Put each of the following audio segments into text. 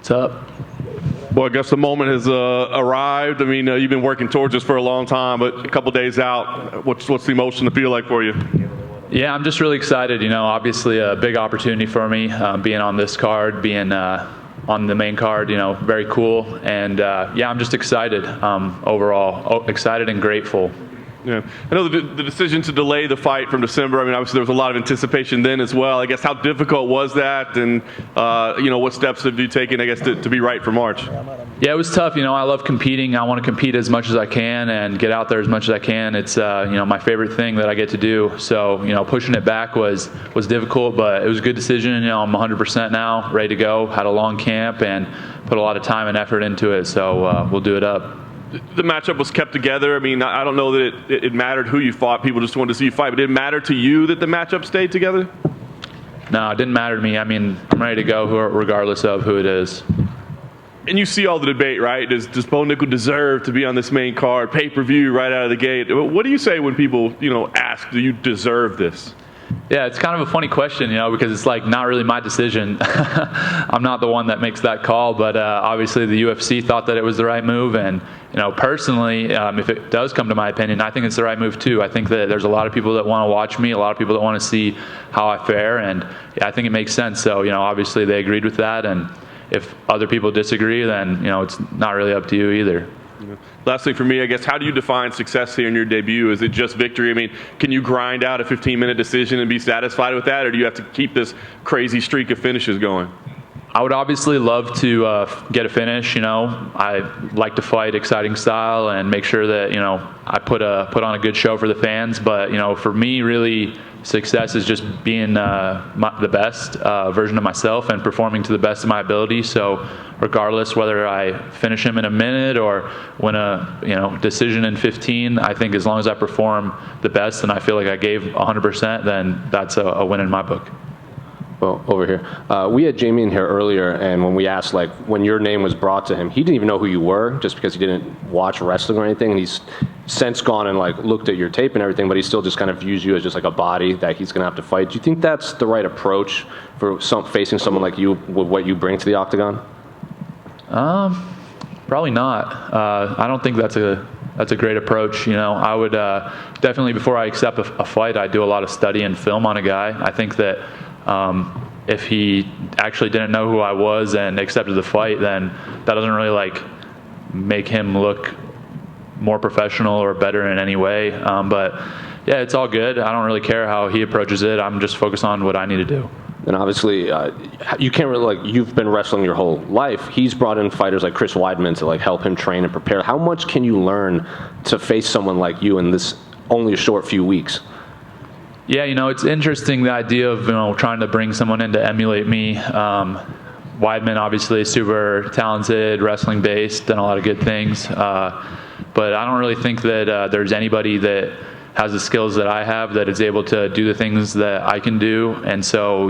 What's up? Well, I guess the moment has arrived. I mean, you've been working towards this for a long time, but a couple days out, what's the emotion to feel like for you? Yeah, I'm just really excited. Obviously a big opportunity for me, being on this card, being on the main card, very cool. And yeah, I'm just excited overall, excited and grateful. Yeah, I know the decision to delay the fight from December. I mean, obviously there was a lot of anticipation then as well. I guess how difficult was that, and what steps have you taken, I guess, to be right for March? Yeah, it was tough. I love competing. I want to compete as much as I can and get out there as much as I can. It's my favorite thing that I get to do. So pushing it back was difficult, but it was a good decision. I'm 100% now, ready to go. Had a long camp and put a lot of time and effort into it. So we'll do it up. The matchup was kept together. I mean, I don't know that it mattered who you fought. People just wanted to see you fight. But did it matter to you that the matchup stayed together? No, it didn't matter to me. I mean, I'm ready to go regardless of who it is. And you see all the debate, right? Does Bo Nickal deserve to be on this main card, pay-per-view right out of the gate? What do you say when people, ask, do you deserve this? Yeah, it's kind of a funny question, because it's like not really my decision. I'm not the one that makes that call, but obviously the UFC thought that it was the right move, and personally, if it does come to my opinion, I think it's the right move too. I think that there's a lot of people that want to watch me, a lot of people that want to see how I fare, and yeah, I think it makes sense. So obviously they agreed with that, and if other people disagree, then it's not really up to you either. Last thing for me, I guess, how do you define success here in your debut? Is it just victory? I mean, can you grind out a 15-minute decision and be satisfied with that, or do you have to keep this crazy streak of finishes going? I would obviously love to get a finish. I like to fight exciting style and make sure that I put on a good show for the fans. But for me, really, success is just being the best version of myself and performing to the best of my ability. So regardless whether I finish him in a minute or win a decision in 15, I think as long as I perform the best and I feel like I gave 100%, then that's a win in my book. Well, over here. We had Jamie in here earlier, and when we asked, when your name was brought to him, he didn't even know who you were, just because he didn't watch wrestling or anything, and he's since gone and, looked at your tape and everything, but he still just kind of views you as just, a body that he's going to have to fight. Do you think that's the right approach for facing someone like you with what you bring to the octagon? Probably not. I don't think that's a great approach. I would definitely, before I accept a fight, I do a lot of study and film on a guy. I think that if he actually didn't know who I was and accepted the fight, then that doesn't really make him look more professional or better in any way. But yeah, it's all good. I don't really care how he approaches it. I'm just focused on what I need to do. And obviously, you can't really, you've been wrestling your whole life. He's brought in fighters like Chris Weidman to help him train and prepare. How much can you learn to face someone like you in this only a short few weeks? Yeah, it's interesting, the idea of trying to bring someone in to emulate me. Weidman obviously is super talented, wrestling based, done a lot of good things. But I don't really think that there's anybody that has the skills that I have that is able to do the things that I can do. And so,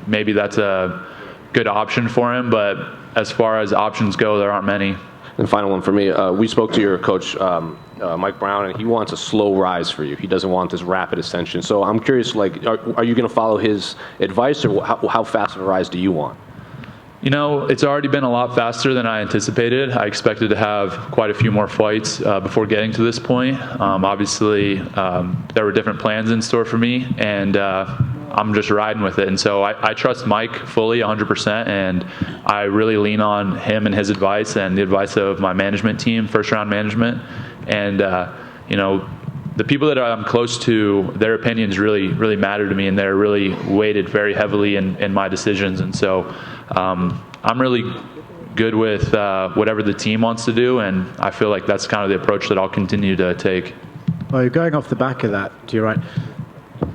maybe that's a good option for him. But as far as options go, there aren't many. And final one for me. We spoke to your coach, Mike Brown, and he wants a slow rise for you. He doesn't want this rapid ascension. So I'm curious, are you going to follow his advice, or how fast of a rise do you want? It's already been a lot faster than I anticipated. I expected to have quite a few more fights before getting to this point. Obviously, there were different plans in store for me, and I'm just riding with it. And so I trust Mike fully 100%, and I really lean on him and his advice and the advice of my management team, first-round management. And, the people that I'm close to, their opinions really, really matter to me, and they're really weighted very heavily in my decisions. And so I'm really good with whatever the team wants to do, and I feel like that's kind of the approach that I'll continue to take. Well, going off the back of that, to your right,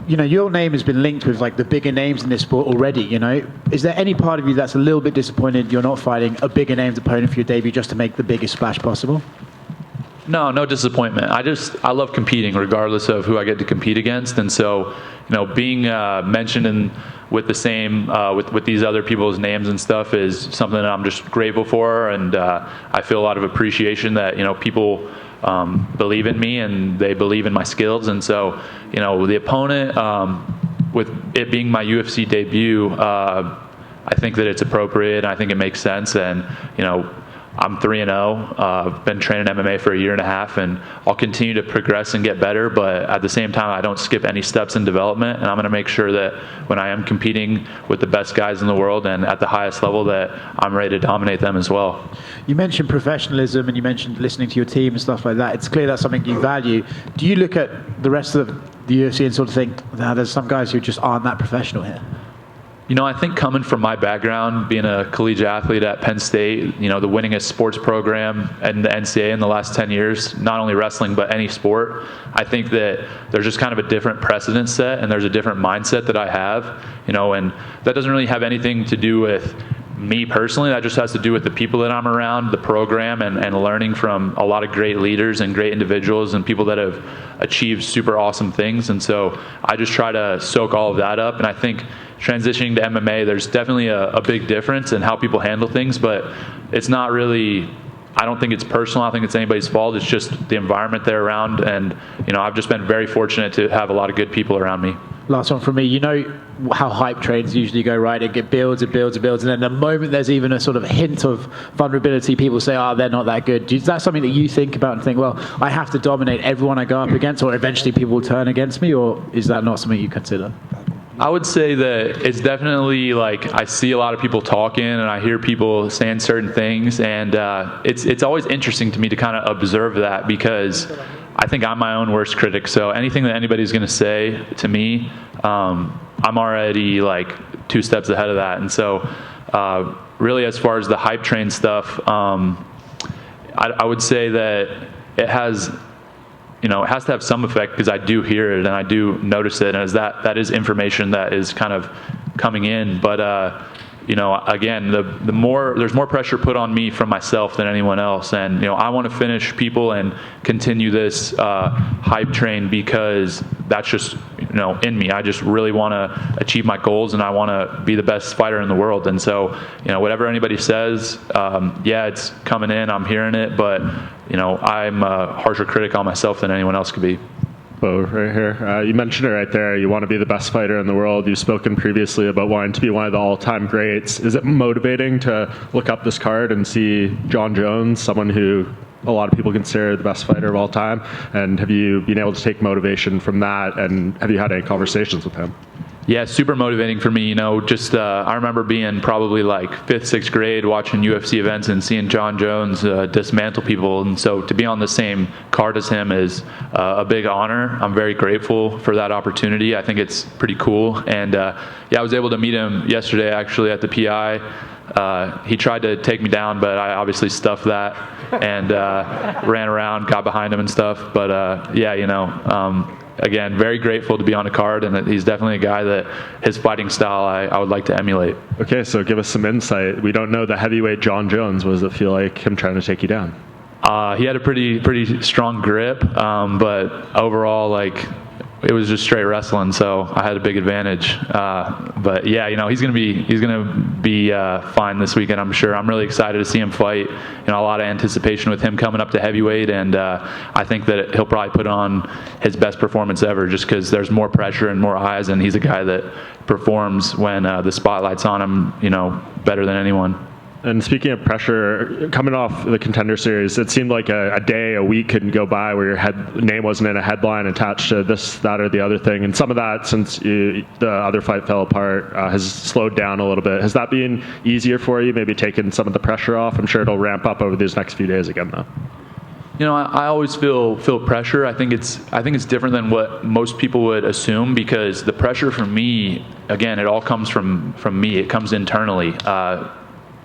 your name has been linked with the bigger names in this sport already. Is there any part of you that's a little bit disappointed you're not fighting a bigger named opponent for your debut just to make the biggest splash possible? No disappointment. I love competing regardless of who I get to compete against. And so, being mentioned with the same, with these other people's names and stuff is something that I'm just grateful for. And I feel a lot of appreciation that, people believe in me and they believe in my skills. And so, the opponent, with it being my UFC debut, I think that it's appropriate, and I think it makes sense. And, I'm 3-0. I've been training MMA for a year and a half, and I'll continue to progress and get better. But at the same time, I don't skip any steps in development, and I'm going to make sure that when I am competing with the best guys in the world and at the highest level, that I'm ready to dominate them as well. You mentioned professionalism, and you mentioned listening to your team and stuff like that. It's clear that's something you value. Do you look at the rest of the UFC and sort of think, there's some guys who just aren't that professional here? I think coming from my background, being a collegiate athlete at Penn State, the winningest sports program in the NCAA in the last 10 years, not only wrestling, but any sport, I think that there's just kind of a different precedent set, and there's a different mindset that I have, and that doesn't really have anything to do with me personally. That just has to do with the people that I'm around, the program, and learning from a lot of great leaders and great individuals and people that have achieved super awesome things. And so I just try to soak all of that up. And I think transitioning to MMA, there's definitely a big difference in how people handle things, but it's not really, I don't think it's personal. I don't think it's anybody's fault. It's just the environment they're around. And, I've just been very fortunate to have a lot of good people around me. Last one from me. You know how hype trains usually go, right? It builds, and then the moment there's even a sort of hint of vulnerability, people say, they're not that good. Is that something that you think about and think, well, I have to dominate everyone I go up against, or eventually people will turn against me, or is that not something you consider? I would say that it's definitely I see a lot of people talking, and I hear people saying certain things, and it's always interesting to me to kind of observe that, because I think I'm my own worst critic. So anything that anybody's going to say to me, I'm already 2 steps ahead of that. And so really, as far as the hype train stuff, I would say that it has, it has to have some effect, because I do hear it and I do notice it, and as that is information that is kind of coming in. But again, there's more pressure put on me from myself than anyone else, and I want to finish people and continue this hype train, because that's just in me. I just really want to achieve my goals, and I want to be the best fighter in the world. And so whatever anybody says, it's coming in, I'm hearing it, but I'm a harsher critic on myself than anyone else could be. Bo, right here. You mentioned it right there. You want to be the best fighter in the world. You've spoken previously about wanting to be one of the all-time greats. Is it motivating to look up this card and see Jon Jones, someone who a lot of people consider the best fighter of all time? And have you been able to take motivation from that? And have you had any conversations with him? Yeah, super motivating for me. I remember being probably 5th, 6th grade, watching UFC events and seeing Jon Jones dismantle people. And so to be on the same card as him is a big honor. I'm very grateful for that opportunity. I think it's pretty cool. And I was able to meet him yesterday, actually, at the PI. He tried to take me down, but I obviously stuffed that and ran around, got behind him and stuff. But again, very grateful to be on a card, and he's definitely a guy that his fighting style I would like to emulate. Okay, so give us some insight. We don't know the heavyweight Jon Jones. What does it feel like him trying to take you down? He had a pretty strong grip, but overall, it was just straight wrestling, so I had a big advantage. But he's gonna be fine this weekend, I'm sure. I'm really excited to see him fight. A lot of anticipation with him coming up to heavyweight, and I think that he'll probably put on his best performance ever, just because there's more pressure and more eyes, and he's a guy that performs when the spotlight's on him, better than anyone. And speaking of pressure, coming off the Contender Series, it seemed like a day, a week couldn't go by where your name wasn't in a headline attached to this, that, or the other thing. And some of that, since the other fight fell apart, has slowed down a little bit. Has that been easier for you, maybe taking some of the pressure off? I'm sure it'll ramp up over these next few days again, though. I always feel pressure. I think it's different than what most people would assume, because the pressure from me, again, it all comes from me. It comes internally.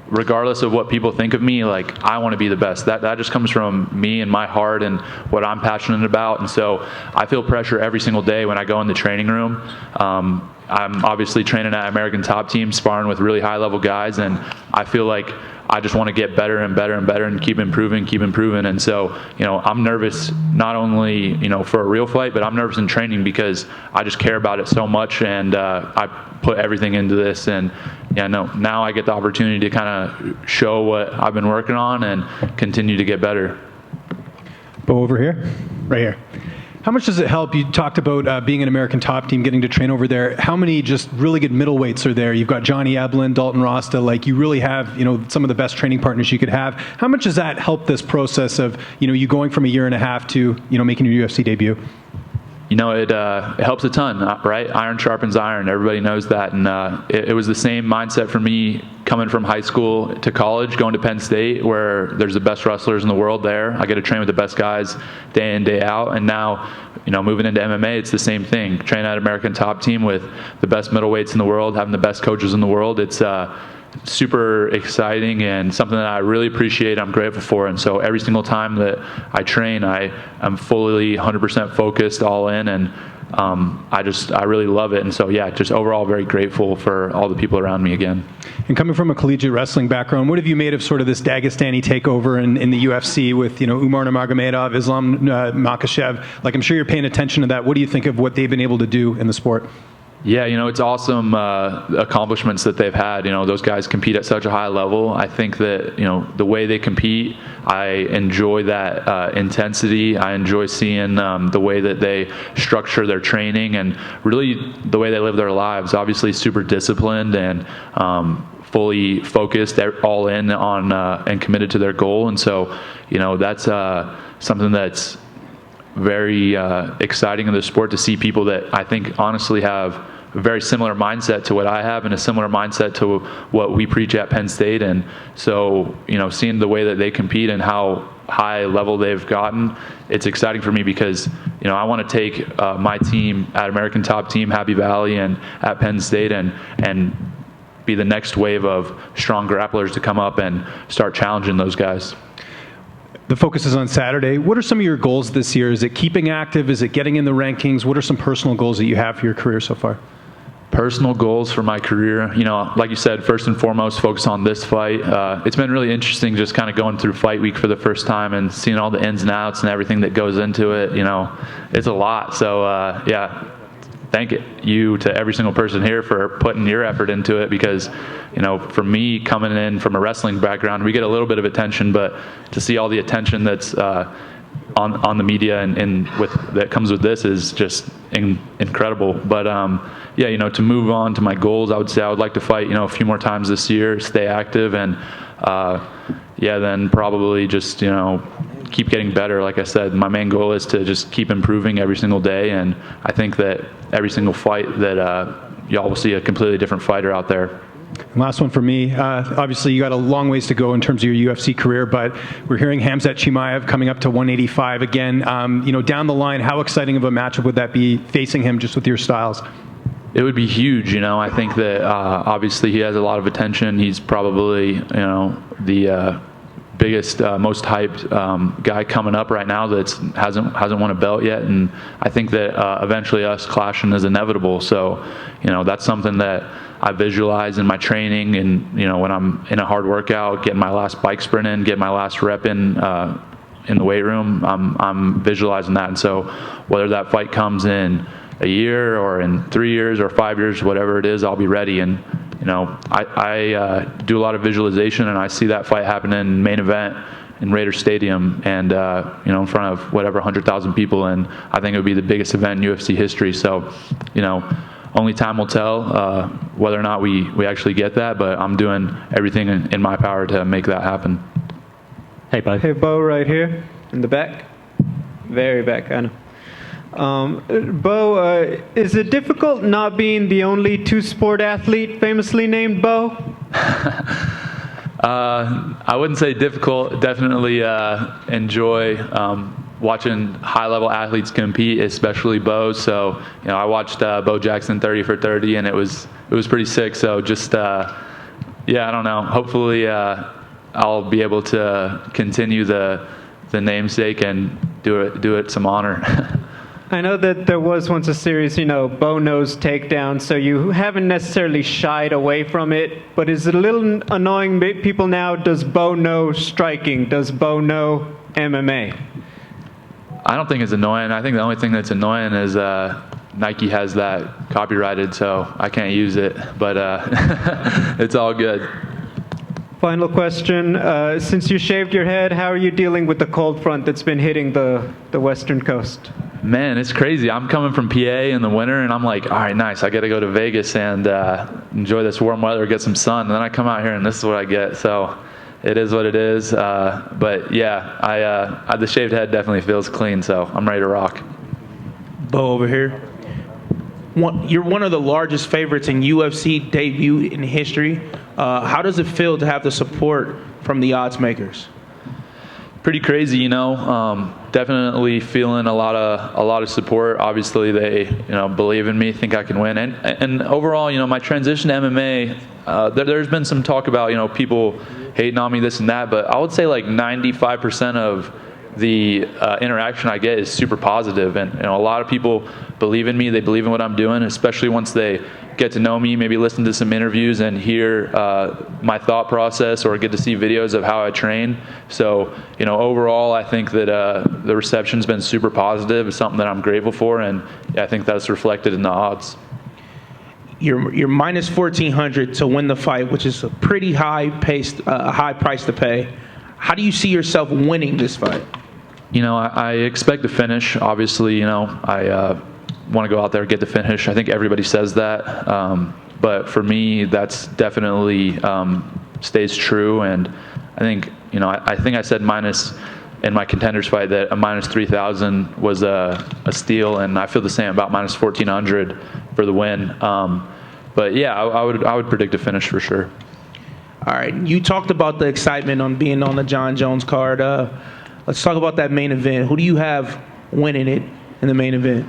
Regardless of what people think of me, I want to be the best. That just comes from me and my heart and what I'm passionate about. And so I feel pressure every single day when I go in the training room. I'm obviously training at American Top Team, sparring with really high-level guys, and I feel like I just want to get better and better and better and keep improving. And so, I'm nervous not only, for a real fight, but I'm nervous in training because I just care about it so much, and I put everything into this. And now I get the opportunity to kind of show what I've been working on and continue to get better. Bo, over here. Right here. How much does it help? You talked about being an American Top Team, getting to train over there. How many just really good middleweights are there? You've got Johnny Eblin, Dalton Rasta. Like, you really have, some of the best training partners you could have. How much does that help this process of, you going from a year and a half to, making your UFC debut? It helps a ton, right? Iron sharpens iron. Everybody knows that. And it was the same mindset for me coming from high school to college, going to Penn State, where there's the best wrestlers in the world there. I get to train with the best guys day in, day out. And now, moving into MMA, it's the same thing. Train at American Top Team with the best middleweights in the world, having the best coaches in the world. It's super exciting and something that I really appreciate. I'm grateful for. And so every single time that I train, I'm fully 100% focused, all in, and I really love it. And so, yeah, just overall very grateful for all the people around me again. And coming from a collegiate wrestling background, what have you made of sort of this Dagestani takeover in the UFC with, Umar Nurmagomedov, Islam Makhachev? Like, I'm sure you're paying attention to that. What do you think of what they've been able to do in the sport? Yeah, it's awesome accomplishments that they've had. Those guys compete at such a high level. I think that, the way they compete, I enjoy that intensity. I enjoy seeing the way that they structure their training and really the way they live their lives. Obviously super disciplined and fully focused, all in on and committed to their goal. And so, that's something that's very exciting in the sport, to see people that I think honestly have a very similar mindset to what I have and a similar mindset to what we preach at Penn State. And so, seeing the way that they compete and how high level they've gotten, it's exciting for me because, I want to take my team at American Top Team, Happy Valley, and at Penn State and be the next wave of strong grapplers to come up and start challenging those guys. The focus is on Saturday. What are some of your goals this year? Is it keeping active? Is it getting in the rankings? What are some personal goals that you have for your career so far? Personal goals for my career, like you said, first and foremost, focus on this fight. It's been really interesting just kind of going through fight week for the first time and seeing all the ins and outs and everything that goes into it. It's a lot. So, yeah, thank you to every single person here for putting your effort into it because, for me, coming in from a wrestling background, we get a little bit of attention, but to see all the attention that's on the media and with that comes with this is just incredible. But yeah, to move on to my goals, I would say I would like to fight a few more times this year, stay active, and yeah, then probably just keep getting better. Like I said, my main goal is to just keep improving every single day, and I think that every single fight that y'all will see a completely different fighter out there. Last one for me. Obviously, you got a long ways to go in terms of your UFC career, but we're hearing Khamzat Chimaev coming up to 185 again. Down the line, how exciting of a matchup would that be, facing him just with your styles? It would be huge. I think that obviously he has a lot of attention. He's probably the biggest, most hyped guy coming up right now that hasn't won a belt yet, and I think that eventually us clashing is inevitable. So, that's something that I visualize in my training, and when I'm in a hard workout, getting my last bike sprint in, getting my last rep in the weight room, I'm visualizing that. And so, whether that fight comes in a year or in 3 years or 5 years, whatever it is, I'll be ready. And I do a lot of visualization, and I see that fight happening in main event in Raider Stadium, and in front of whatever 100,000 people, and I think it would be the biggest event in UFC history. So, only time will tell whether or not we actually get that, but I'm doing everything in my power to make that happen. Hey, Bo. Hey, Bo, right here in the back, very back, I know. Bo, is it difficult not being the only two-sport athlete famously named Bo? I wouldn't say difficult. Definitely enjoy watching high-level athletes compete, especially Bo. So, I watched Bo Jackson 30 for 30, and it was pretty sick. So just, yeah, I don't know. Hopefully, I'll be able to continue the namesake and do it some honor. I know that there was once a series, Bo knows takedown, so you haven't necessarily shied away from it, but is it a little annoying people now? Does Bo know striking? Does Bo know MMA? I don't think it's annoying. I think the only thing that's annoying is Nike has that copyrighted, so I can't use it, but it's all good. Final question. Since you shaved your head, how are you dealing with the cold front that's been hitting the western coast? Man, it's crazy. I'm coming from PA in the winter, and I'm like, all right, nice. I got to go to Vegas and enjoy this warm weather, get some sun. And then I come out here, and this is what I get. So it is what it is. But yeah, the shaved head definitely feels clean. So I'm ready to rock. Bo over here. You're one of the largest favorites in UFC debut in history. How does it feel to have the support from the odds makers? Pretty crazy, you know. Definitely feeling a lot of support. Obviously, they believe in me, think I can win, and overall, my transition to MMA. There's been some talk about people hating on me, this and that, but I would say like 95% of the interaction I get is super positive, and a lot of people believe in me. They believe in what I'm doing, especially once they get to know me, maybe listen to some interviews and hear my thought process or get to see videos of how I train. So, overall, I think that the reception's been super positive. It's something that I'm grateful for, and I think that's reflected in the odds. You're minus 1,400 to win the fight, which is a pretty high price to pay. How do you see yourself winning this fight? I expect to finish. Obviously, I want to go out there and get the finish. I think everybody says that. But for me, that's definitely stays true. And I think, I think I said minus in my contenders fight that a minus 3,000 was a steal. And I feel the same about minus 1,400 for the win. But yeah, I would predict a finish for sure. All right. You talked about the excitement on being on the John Jones card. Let's talk about that main event. Who do you have winning it in the main event?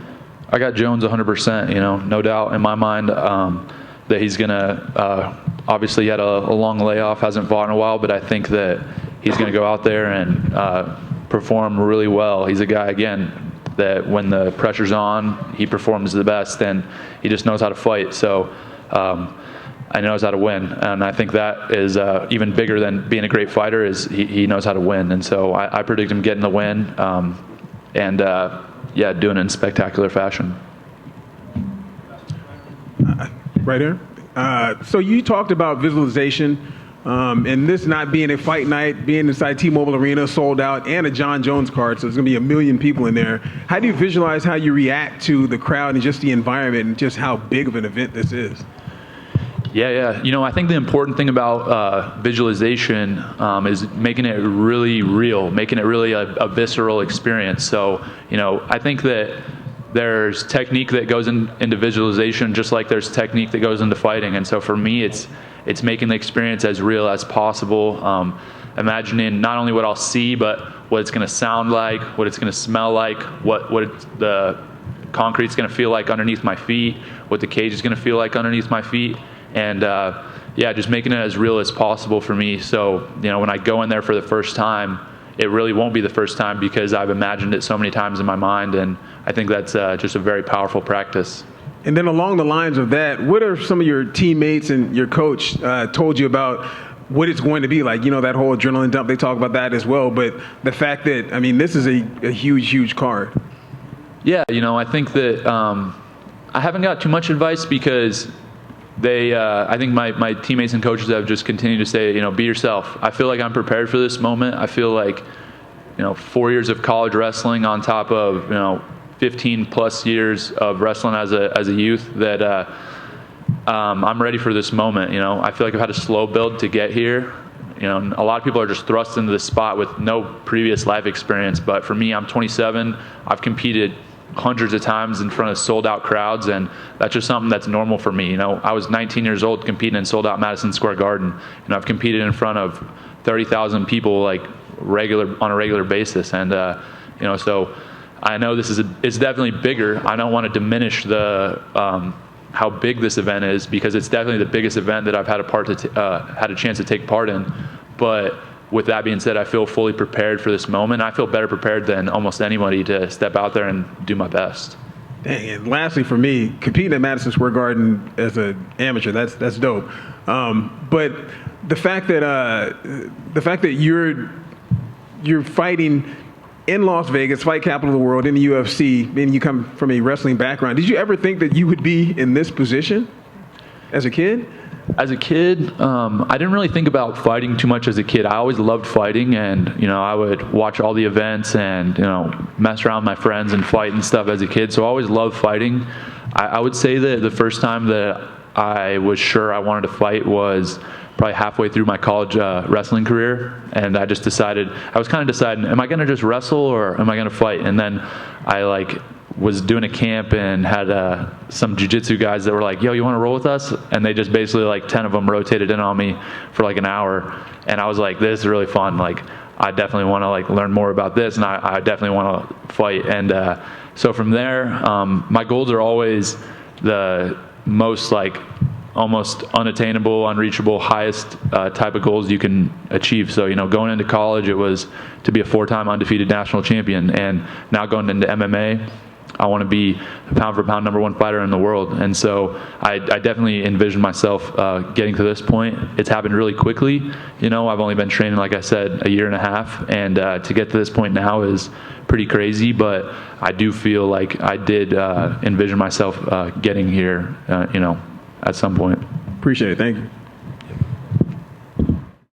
I got Jones 100%, no doubt in my mind that he's going to, obviously he had a long layoff, hasn't fought in a while, but I think that he's going to go out there and perform really well. He's a guy, again, that when the pressure's on, he performs the best, and he just knows how to fight. So he knows how to win, and I think that is even bigger than being a great fighter is he knows how to win. And so I predict him getting the win and doing it in spectacular fashion. Right here. So you talked about visualization and this not being a fight night, being inside T-Mobile Arena, sold out, and a John Jones card, so there's going to be 1 million people in there. How do you visualize how you react to the crowd and just the environment and just how big of an event this is? Yeah. I think the important thing about visualization is making it really real, making it really a visceral experience. So, I think that there's technique that goes into visualization just like there's technique that goes into fighting. And so for me, it's making the experience as real as possible, imagining not only what I'll see, but what it's going to sound like, what it's going to smell like, what the concrete's going to feel like underneath my feet, what the cage is going to feel like underneath my feet. And just making it as real as possible for me. So, when I go in there for the first time, it really won't be the first time because I've imagined it so many times in my mind. And I think that's just a very powerful practice. And then along the lines of that, what are some of your teammates and your coach told you about what it's going to be like? That whole adrenaline dump, they talk about that as well. But the fact that, this is a huge, huge card. Yeah, I think that I haven't got too much advice because I think my teammates and coaches have just continued to say, be yourself. I feel like I'm prepared for this moment. I feel like, 4 years of college wrestling on top of, 15 plus years of wrestling as a youth that I'm ready for this moment. I feel like I've had a slow build to get here. A lot of people are just thrust into this spot with no previous life experience. But for me, I'm 27. I've competed hundreds of times in front of sold out crowds, and that's just something that's normal for me. I was 19 years old competing in sold out Madison Square Garden, and I've competed in front of 30,000 people on a regular basis. And so I know it's definitely bigger. I don't want to diminish the how big this event is because it's definitely the biggest event that I've had had a chance to take part in. But with that being said, I feel fully prepared for this moment. I feel better prepared than almost anybody to step out there and do my best. Dang, and lastly for me, competing at Madison Square Garden as an amateur, that's dope. But the fact that you're fighting in Las Vegas, fight capital of the world, in the UFC, and you come from a wrestling background, did you ever think that you would be in this position as a kid? As a kid, I didn't really think about fighting too much as a kid. I always loved fighting, and I would watch all the events and mess around with my friends and fight and stuff as a kid. So I always loved fighting. I would say that the first time that I was sure I wanted to fight was probably halfway through my college wrestling career, and I was kind of deciding, am I going to just wrestle or am I going to fight? And then I was doing a camp and had some jiu-jitsu guys that were like, yo, you want to roll with us? And they just basically 10 of them rotated in on me for an hour, and I was like, this is really fun. I definitely want to learn more about this, and I definitely want to fight. And so from there, my goals are always the most almost unattainable, unreachable, highest type of goals you can achieve. So, going into college, it was to be a 4-time undefeated national champion. And now going into MMA, I want to be the pound for pound #1 fighter in the world. And so I definitely envision myself getting to this point. It's happened really quickly. I've only been training, like I said, a year and a half. And to get to this point now is pretty crazy. But I do feel like I did envision myself getting here, at some point. Appreciate it. Thank you.